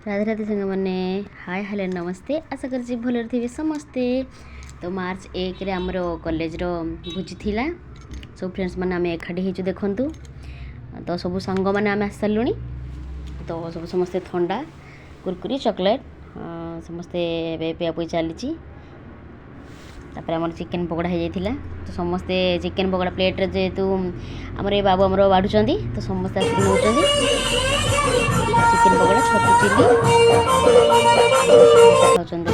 राधे राधे संग मैंने hi hello नमस्ते आशा कर भलर थे समस्ते। तो मार्च 1 रे आमर कॉलेज रो भोजी थिला सब फ्रेंड्स मैंने आम एकाठी हो देखु। तो सब सांग मैंने आम आस सारूँ। तो सब समस्ते थंडा कुरकुरी चॉकलेट समस्ते पिया पुई चली। तापर आम चिकेन पकोड़ा हो जाता। तो समस्ते चिकेन पकोड़ा प्लेट जेहेतु आमर ये बाबू आमर बाढ़ुं तो समस्ते आसिक नौ चिकेन पकोड़ा छतु चिली आम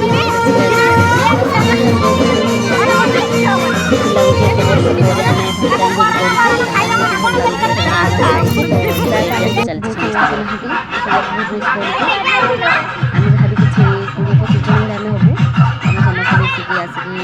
जहाँ भी किसी 20-25 जन भाई आम हबू आम समस्त मिसिकी आसिकी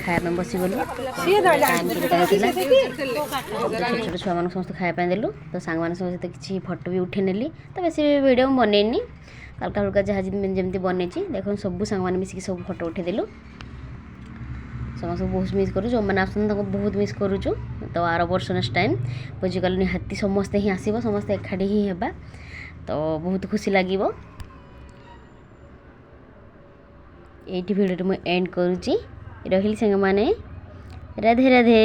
खाया बसीगलु टाइम छोट छोट छुआ मान समस्त खायापी देलु तो सांग मान सहित किसी फोटो भी उठे नेली तो बेस वीडियो बनैनी हल्का हल्का जहाँ जमी बनई देख सब सांग मैंने मिसिक सब फोटो उठेदेलु समस्त बहुत मिस करूँ जो मैंने आसना बहुत मिस करुचु तो आर वर्ष नेक्स्ट टाइम बुझी गल निहाती समस्ते ही आसब समस्ते एकाठी ही हेबा तो बहुत खुशी लगे ये वीडियो मुझे एंड करुच्ची रही सांग माने राधे राधे।